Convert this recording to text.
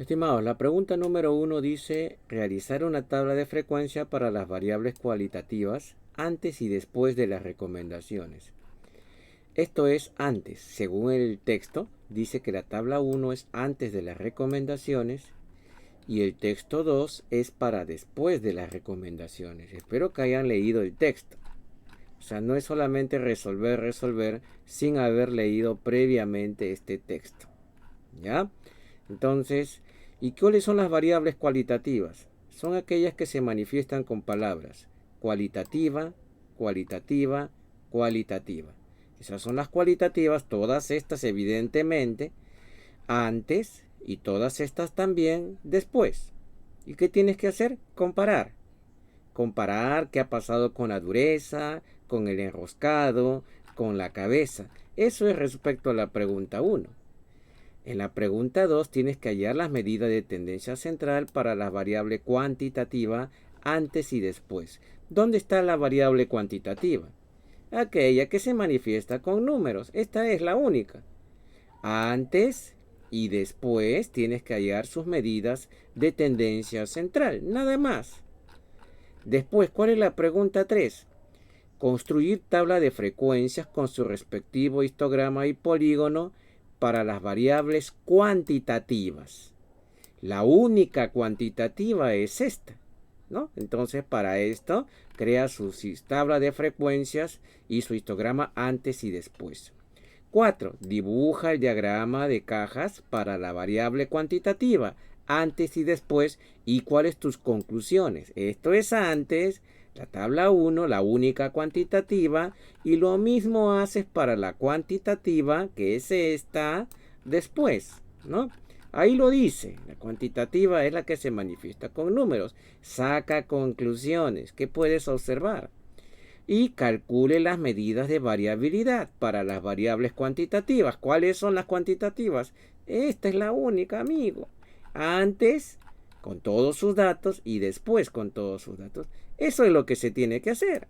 Estimados, la pregunta número 1 dice realizar una tabla de frecuencia para las variables cualitativas antes y después de las recomendaciones. Esto es antes, según el texto, dice que la tabla 1 es antes de las recomendaciones y el texto 2 es para después de las recomendaciones. Espero que hayan leído el texto. O sea, no es solamente resolver sin haber leído previamente este texto. ¿Ya? Entonces, ¿y cuáles son las variables cualitativas? Son aquellas que se manifiestan con palabras cualitativa, cualitativa, cualitativa. Esas son las cualitativas, todas estas evidentemente antes y todas estas también después. ¿Y qué tienes que hacer? Comparar. Comparar qué ha pasado con la dureza, con el enroscado, con la cabeza. Eso es respecto a la pregunta 1. En la pregunta 2 tienes que hallar las medidas de tendencia central para la variable cuantitativa antes y después. ¿Dónde está la variable cuantitativa? Aquella que se manifiesta con números. Esta es la única. Antes y después tienes que hallar sus medidas de tendencia central. Nada más. Después, ¿cuál es la pregunta 3? Construir tabla de frecuencias con su respectivo histograma y polígono para las variables cuantitativas. La única cuantitativa es esta, ¿no? Entonces, para esto, crea su tabla de frecuencias y su histograma antes y después. 4. Dibuja el diagrama de cajas para la variable cuantitativa antes y después y cuáles tus conclusiones. Esto es antes, la tabla 1, la única cuantitativa, y lo mismo haces para la cuantitativa, que es esta, después, ¿no? Ahí lo dice, la cuantitativa es la que se manifiesta con números. Saca conclusiones. ¿Qué puedes observar? Y calcule las medidas de variabilidad para las variables cuantitativas. ¿Cuáles son las cuantitativas? Esta es la única, amigo. Antes con todos sus datos y después con todos sus datos. Eso es lo que se tiene que hacer.